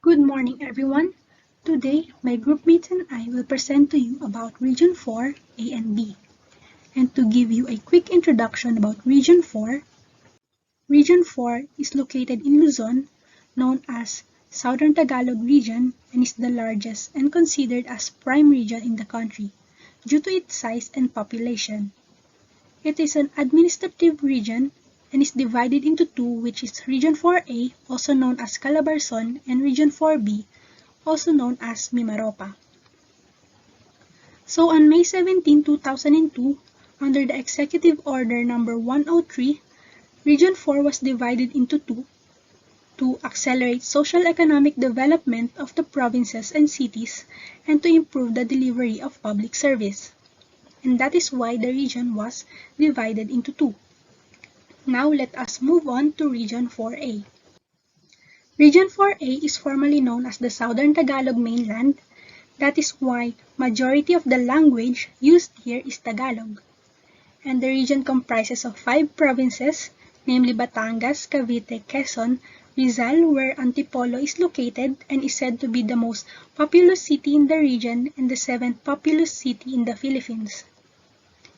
Good morning, everyone. Today, my groupmates and I will present to you about Region 4, A and B. And to give you a quick introduction about Region 4, Region 4 is located in Luzon, known as Southern Tagalog Region, and is the largest and considered as prime region in the country due to its size and population. It is an administrative region and is divided into two, which is Region 4A, also known as Calabarzon, and Region 4B, also known as Mimaropa. So on May 17, 2002, under the Executive Order Number 103, Region 4 was divided into two to accelerate social-economic development of the provinces and cities and to improve the delivery of public service. And that is why the region was divided into two. Now let us move on to Region 4A. Region 4A is formally known as the Southern Tagalog Mainland. That is why majority of the language used here is Tagalog. And the region comprises of 5 provinces, namely Batangas, Cavite, Quezon, Rizal, where Antipolo is located and is said to be the most populous city in the region and the 7th populous city in the Philippines.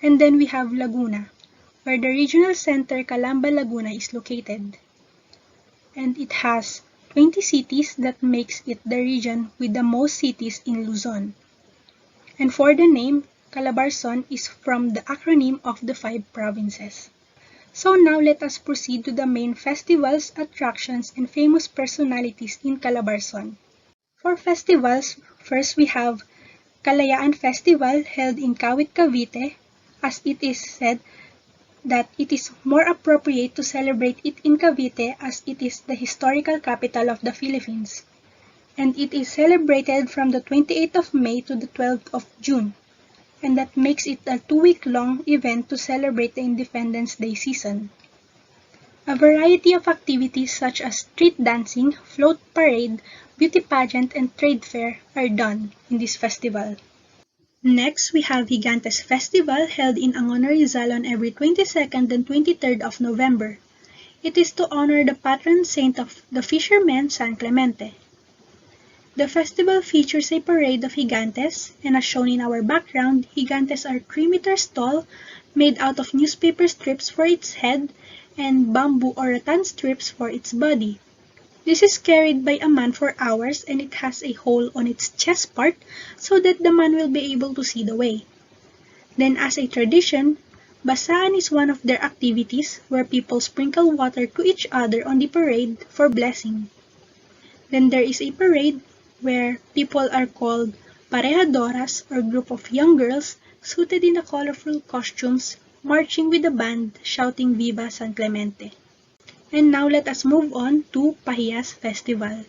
And then we have Laguna, where the regional center Calamba, Laguna is located. And it has 20 cities that makes it the region with the most cities in Luzon. And for the name, Calabarzon is from the acronym of the 5 provinces. So now let us proceed to the main festivals, attractions, and famous personalities in Calabarzon. For festivals, first we have Kalayaan Festival held in Kawit, Cavite, as it is said that it is more appropriate to celebrate it in Cavite as it is the historical capital of the Philippines. And it is celebrated from the 28th of May to the 12th of June. And that makes it a 2-week-long event to celebrate the Independence Day season. A variety of activities such as street dancing, float parade, beauty pageant, and trade fair are done in this festival. Next, we have Gigantes Festival held in Angono, Rizal on every 22nd and 23rd of November. It is to honor the patron saint of the fishermen, San Clemente. The festival features a parade of gigantes, and as shown in our background, gigantes are 3 meters tall, made out of newspaper strips for its head and bamboo or rattan strips for its body. This is carried by a man for hours and it has a hole on its chest part so that the man will be able to see the way. Then as a tradition, basaan is one of their activities where people sprinkle water to each other on the parade for blessing. Then there is a parade where people are called parejadoras or group of young girls suited in the colorful costumes marching with the band shouting Viva San Clemente. And now let us move on to Pahiyas Festival.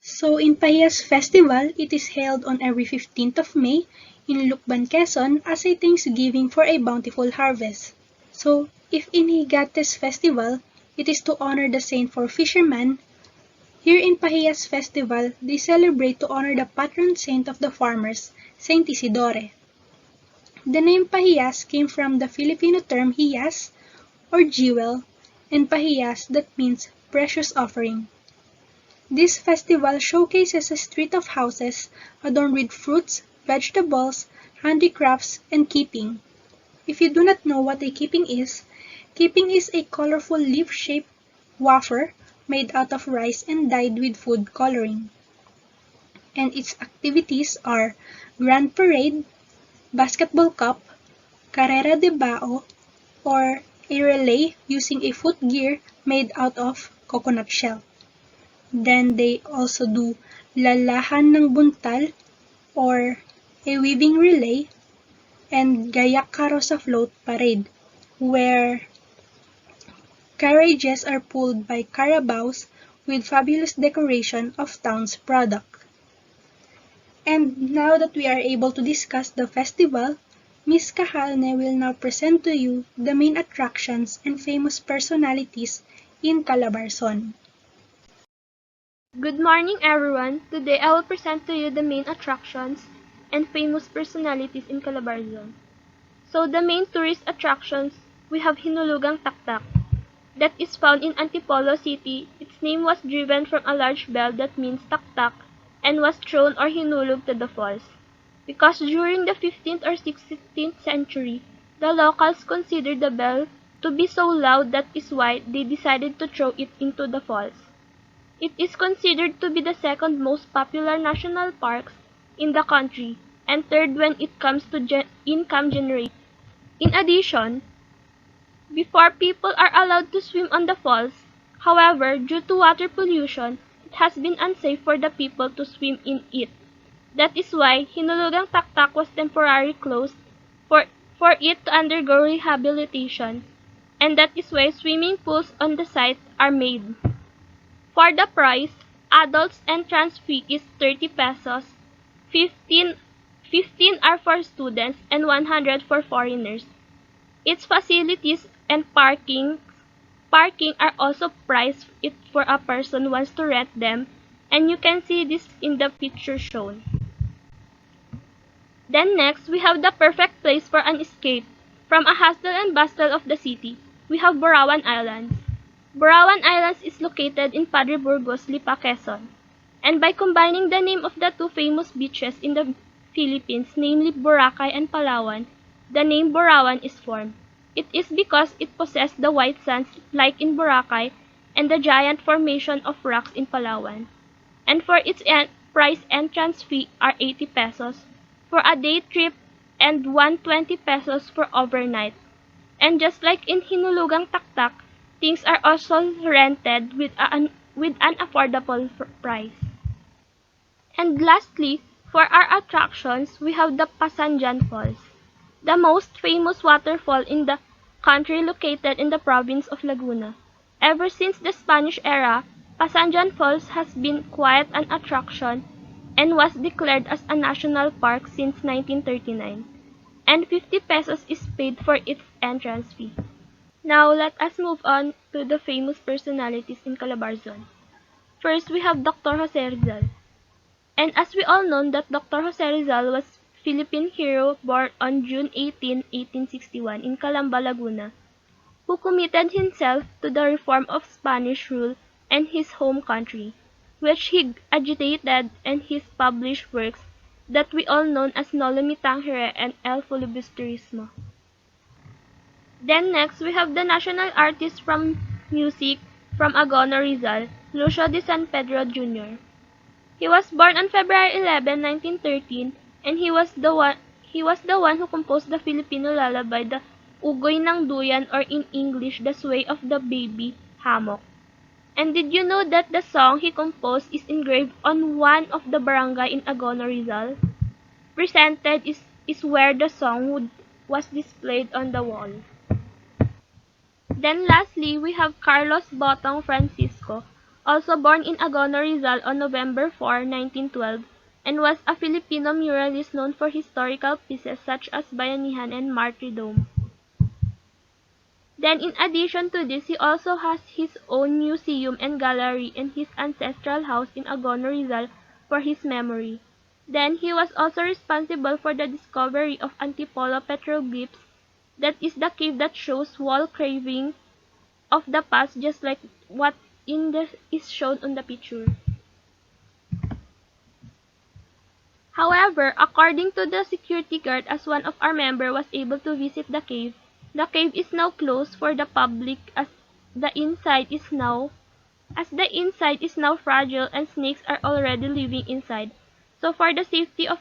So in Pahiyas Festival, it is held on every 15th of May in Lucban, Quezon as a thanksgiving for a bountiful harvest. So if in Gigantes Festival, it is to honor the saint for fishermen, here in Pahiyas Festival, they celebrate to honor the patron saint of the farmers, Saint Isidore. The name Pahiyas came from the Filipino term hiyas or jewel, and pahiyas that means precious offering. This festival showcases a street of houses adorned with fruits, vegetables, handicrafts, and keeping. If you do not know what a keeping is a colorful leaf-shaped wafer made out of rice and dyed with food coloring. And its activities are Grand Parade, Basketball Cup, Carrera de Bao, or a relay using a footgear made out of coconut shell. Then they also do Lalahan ng Buntal or a weaving relay and Gayak Karosa Float Parade where carriages are pulled by carabaos with fabulous decoration of town's product. And now that we are able to discuss the festival, Ms. Cajalne will now present to you the main attractions and famous personalities in Calabarzon. Good morning, everyone. Today I will present to you the main attractions and famous personalities in Calabarzon. So the main tourist attractions, we have Hinulugang Taktak that is found in Antipolo City. It's its name was driven from a large bell that means tak-tak and was thrown or hinulog to the falls. Because during the 15th or 16th century, the locals considered the bell to be so loud that is why they decided to throw it into the falls. It is considered to be the second most popular national parks in the country and third when it comes to income generation. In addition, before people are allowed to swim on the falls, however, due to water pollution, it has been unsafe for the people to swim in it. That is why Hinulugang Taktak was temporarily closed for it to undergo rehabilitation, and that is why swimming pools on the site are made. For the price, adults entrance fee is 30 pesos, 15 are for students, and 100 for foreigners. Its facilities and parking are also priced it for a person wants to rent them, and you can see this in the picture shown. Then next, we have the perfect place for an escape from a hustle and bustle of the city. We have Borawan Islands. Borawan Islands is located in Padre Burgos, Lipa, Quezon. And by combining the name of the two famous beaches in the Philippines, namely Boracay and Palawan, the name Borawan is formed. It is because it possesses the white sands like in Boracay and the giant formation of rocks in Palawan. And for its price, entrance fee are 80 pesos for a day trip and 120 pesos for overnight. And just like in Hinulugang Taktak, things are also rented with an affordable price. And lastly, for our attractions, we have the Pasanjan Falls, the most famous waterfall in the country located in the province of Laguna. Ever since the Spanish era, Pasanjan Falls has been quite an attraction and was declared as a national park since 1939, and 50 pesos is paid for its entrance fee. Now, let us move on to the famous personalities in Calabarzon. First, we have Dr. Jose Rizal. And as we all know that Dr. Jose Rizal was Philippine hero born on June 18, 1861 in Calamba, Laguna, who committed himself to the reform of Spanish rule and his home country, which he agitated in his published works that we all know as Nolo Me Tangere and El Filibusterismo. Then next, we have the national artist from music from Agono Rizal, Lucio de San Pedro Jr. He was born on February 11, 1913, and he was the one who composed the Filipino lullaby, the Ugoy ng Duyan, or in English, The Sway of the Baby Hammock. And did you know that the song he composed is engraved on one of the barangay in Agono Rizal? Presented is where the song was displayed on the wall. Then lastly, we have Carlos Botong Francisco, also born in Agono Rizal on November 4, 1912, and was a Filipino muralist known for historical pieces such as Bayanihan and Martyrdom. Then in addition to this, he also has his own museum and gallery in his ancestral house in Agono Rizal for his memory. Then he was also responsible for the discovery of Antipolo petroglyphs, that is the cave that shows wall carving of the past, just like what is shown on the picture. Now, according to the security guard, as one of our members was able to visit the cave is now closed for the public as the inside is now fragile and snakes are already living inside. So for the safety of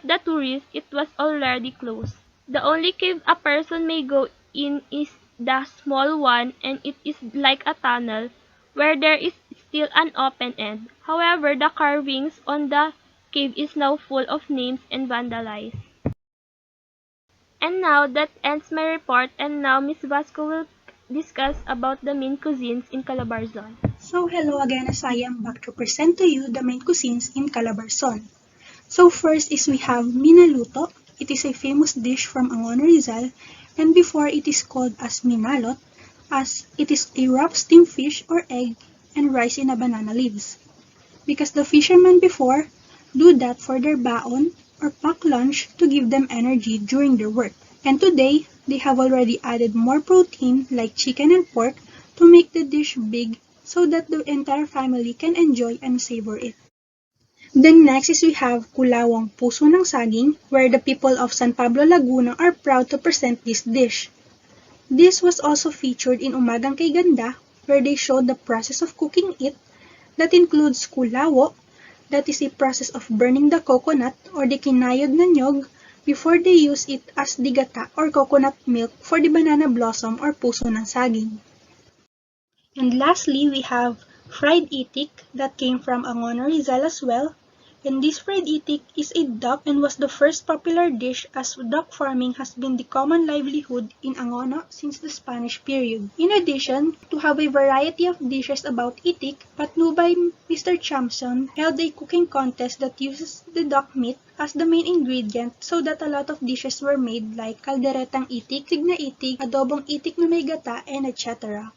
the tourists, it was already closed. The only cave a person may go in is the small one, and it is like a tunnel where there is still an open end. However, the carvings on the cave is now full of names and vandalized. And now that ends my report, and now Miss Vasco will discuss about the main cuisines in Calabarzon. So hello again, as I am back to present to you the main cuisines in Calabarzon. So first is we have Minaluto. It is a famous dish from Agono Rizal, and before it is called as Minalot, as it is a wrapped steamed fish or egg and rice in a banana leaves. Because the fishermen before do that for their baon or pack lunch to give them energy during their work. And today, they have already added more protein like chicken and pork to make the dish big so that the entire family can enjoy and savor it. Then next is we have Kulawang Puso ng Saging, where the people of San Pablo, Laguna are proud to present this dish. This was also featured in Umagang Kay Ganda, where they showed the process of cooking it. That includes kulawo, that is a process of burning the coconut or the kinayod na nyog before they use it as digata or coconut milk for the banana blossom or puso ng saging. And lastly, we have fried itik that came from Angono Rizal as well. And this fried itik is a duck and was the first popular dish as duck farming has been the common livelihood in Angono since the Spanish period. In addition, to have a variety of dishes about itik, Patnubay Mr. Champson held a cooking contest that uses the duck meat as the main ingredient so that a lot of dishes were made like kalderetang itik, signa itik, adobong itik na may gata, and etc.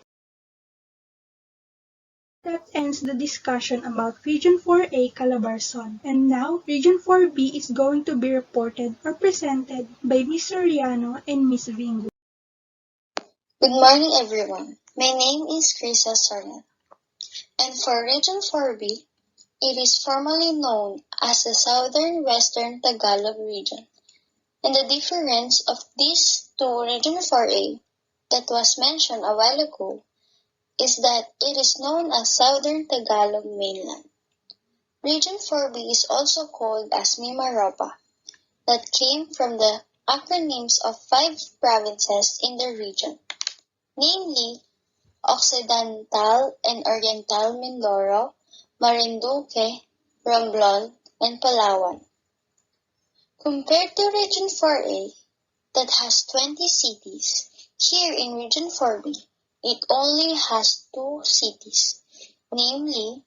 That ends the discussion about Region 4A Calabarzon. And now, Region 4B is going to be reported or presented by Ms. Soriano and Ms. Vingua. Good morning, everyone. My name is Khrysa Soriano. And for Region 4B, it is formally known as the Southern Western Tagalog region. And the difference of these two Region 4A that was mentioned a while ago is that it is known as Southern Tagalog Mainland. Region 4B is also called as Mimaropa, that came from the acronyms of 5 provinces in the region, namely Occidental and Oriental Mindoro, Marinduque, Romblon, and Palawan. Compared to Region 4A, that has 20 cities, here in Region 4B, it only has 2 cities, namely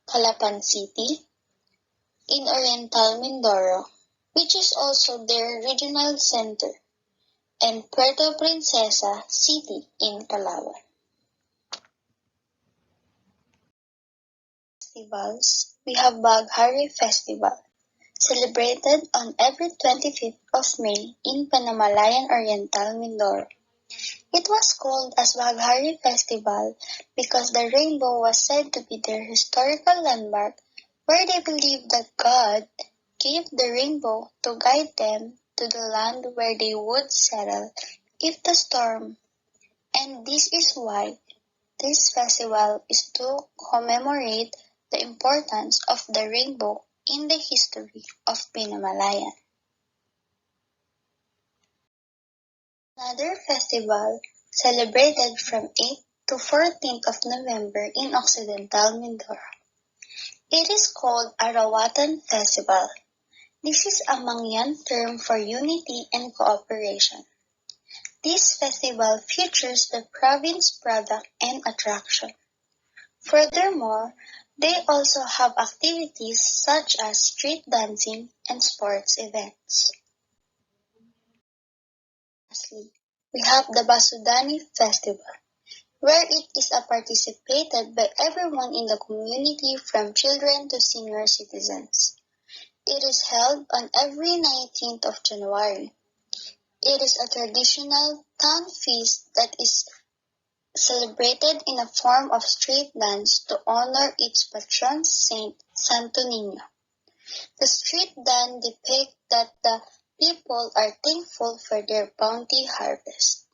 Calapan City in Oriental Mindoro, which is also their regional center, and Puerto Princesa City in Palawan. Festivals, we have Baghari Festival, celebrated on every 25th of May in Panamalayan Oriental Mindoro. It was called as Baghari Festival because the rainbow was said to be their historical landmark where they believed that God gave the rainbow to guide them to the land where they would settle if the storm. And this is why this festival is to commemorate the importance of the rainbow in the history of Pinamalayan. Another festival celebrated from 8th to 14th of November in Occidental Mindoro. It is called Arawatan Festival. This is a Mangyan term for unity and cooperation. This festival features the province product and attraction. Furthermore, they also have activities such as street dancing and sports events. Lastly, we have the Basudani Festival, where it is participated by everyone in the community from children to senior citizens. It is held on every 19th of January. It is a traditional town feast that is celebrated in a form of street dance to honor its patron saint, Santo Niño. The street dance depicts that the people are thankful for their bounty harvest.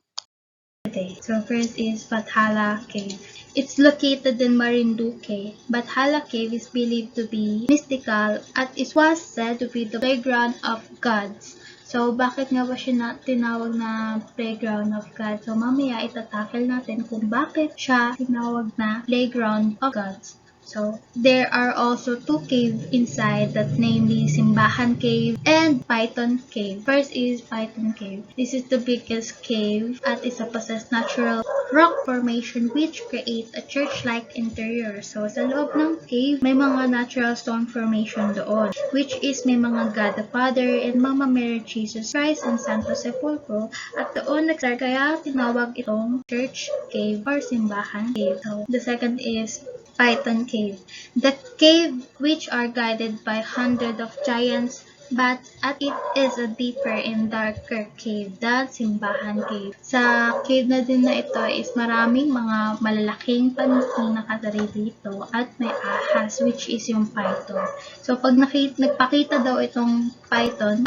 So first is Bathala Cave. It's located in Marinduque. Bathala Cave is believed to be mystical at it was said to be the playground of gods. So bakit nga ba siya tinawag na playground of gods? So mamaya itatakil natin kung bakit siya tinawag na playground of gods. So, there are also 2 caves inside that namely Simbahan Cave and Python Cave. First is Python Cave. This is the biggest cave at it possesses natural rock formation which create a church-like interior. So, sa loob ng cave, may mga natural stone formation doon which is may mga God the Father and Mama Mary Jesus Christ and Santo Sepulcro at doon nag-start kaya tinawag itong church cave or simbahan cave. So, the second is Python Cave. The cave which are guided by hundreds of giants but at it is a deeper and darker cave than Simbahan Cave. Sa cave na din na ito is maraming mga malalaking pansin na katari dito at may ahas which is yung python. So pag nagpakita daw itong python,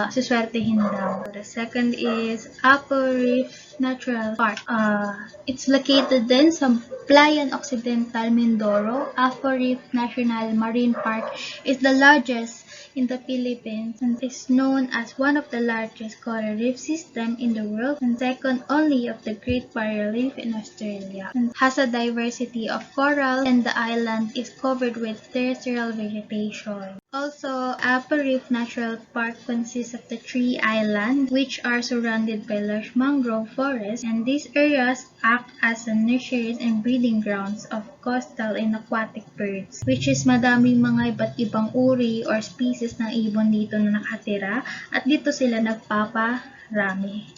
suswertehin daw. The second is Apple Reef Natural Park. It's located din sa Playan Occidental, Mindoro. Apple Reef National Marine Park is the largest in the Philippines and is known as one of the largest coral reef system in the world and second only of the Great Barrier Reef in Australia, and has a diversity of coral, and the island is covered with terrestrial vegetation. Also, Apple Reef Natural Park consists of the 3 islands which are surrounded by large mangrove forests, and these areas act as the nurseries and breeding grounds of coastal and aquatic birds, which is madaming mga iba't ibang uri or species ng ibon dito na nakatira at dito sila nagpaparami.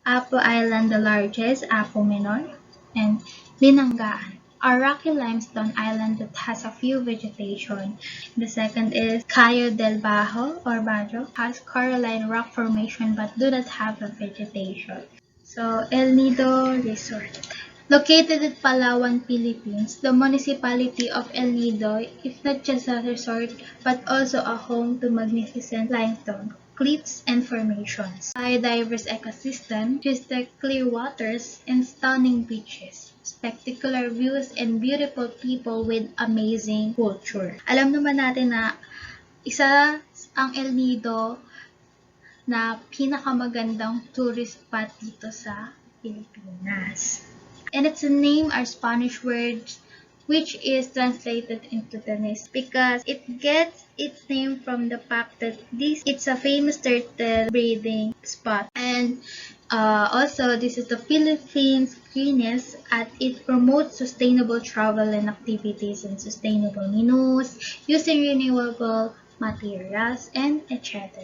Apo Island, the largest, Apo Minor, and Binangaan, a rocky limestone island that has a few vegetation. The second is Cayo del Bajo or Bajo, has coralline rock formation but do not have a vegetation. So, El Nido Resort. Located in Palawan, Philippines, the municipality of El Nido is not just a resort but also a home to magnificent limestone cliffs and formations, a diverse ecosystem, crystal clear waters, and stunning beaches, spectacular views, and beautiful people with amazing culture. Alam naman natin na isa ang El Nido na pinakamagandang tourist spot dito sa Pilipinas. And its name are Spanish words which is translated into Tanis because it gets its name from the fact that it's a famous turtle breeding spot, and also this is the Philippines greenest at it promotes sustainable travel and activities and sustainable menus using renewable materials and etc.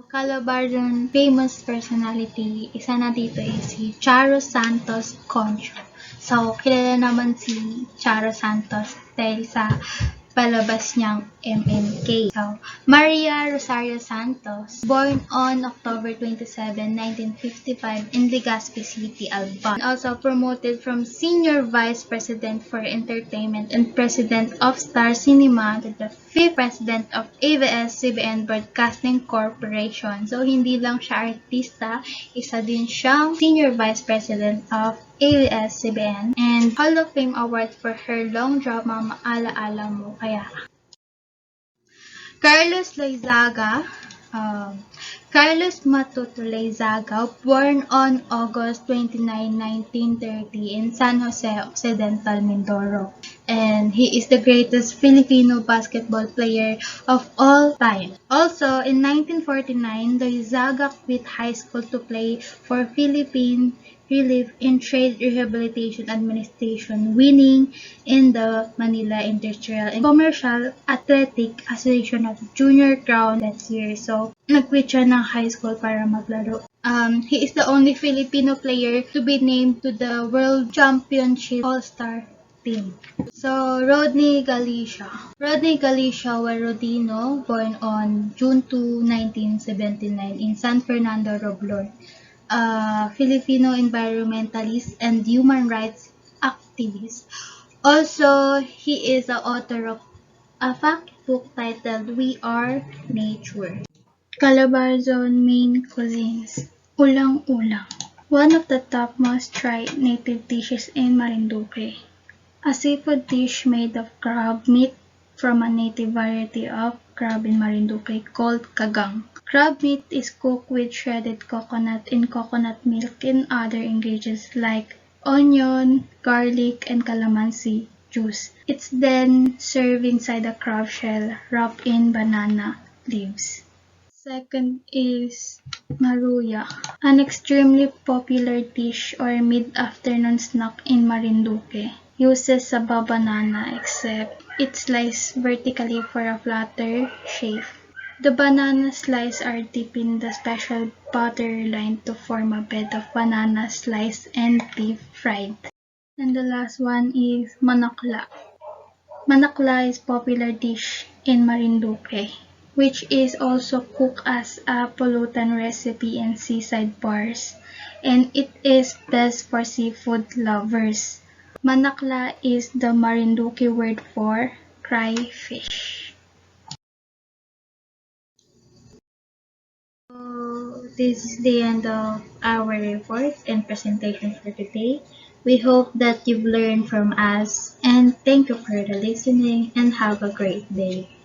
Calabarzon famous personality, isa na dito is si Charo Santos Concho. So, kilala naman si Charo Santos dahil sa palabas niyang MMK. So, Maria Rosario Santos, born on October 27, 1955 in Legazpi City, Albania. Also promoted from Senior Vice President for Entertainment and President of Star Cinema to the 5th President of ABS-CBN Broadcasting Corporation. So, hindi lang siya artista, isa din siyang Senior Vice President of ABS-CBN and Hall of Fame Award for her long drama Maala-ala Mo. Carlos Loizaga, Carlos Matuto Loizaga, born on August 29, 1930 in San Jose Occidental, Mindoro. And he is the greatest Filipino basketball player of all time. Also, in 1949, Loizaga quit high school to play for Philippine Relief in Trade Rehabilitation Administration, winning in the Manila Industrial and Commercial Athletic Association of Junior Crown that year. So, nag-quit siya ng high school para maglaro. He is the only Filipino player to be named to the World Championship All-Star team. So, Rodney Galicia. Rodney Galicia Rodino, born on June 2, 1979 in San Fernando, Romblon. Filipino environmentalist and human rights activist. Also, he is the author of a fact book titled We Are Nature. Calabarzon main cuisines. Ulang-ulang. One of the top most tried native dishes in Marinduque. A seafood dish made of crab meat from a native variety of crab in Marinduque called kagang. Crab meat is cooked with shredded coconut and coconut milk and other ingredients like onion, garlic, and calamansi juice. It's then served inside a crab shell wrapped in banana leaves. Second is maruya, an extremely popular dish or mid-afternoon snack in Marinduque. Uses saba banana except it's sliced vertically for a flatter shape. The banana slices are dipped in the special butter line to form a bed of banana slice and deep fried. And the last one is manakla. Manakla is popular dish in Marinduque. which is also cooked as a pollutant recipe in seaside bars, and it is best for seafood lovers. Manakla is the Marinduque word for crayfish. So this is the end of our report and presentation for today. We hope that you've learned from us, and thank you for the listening and have a great day.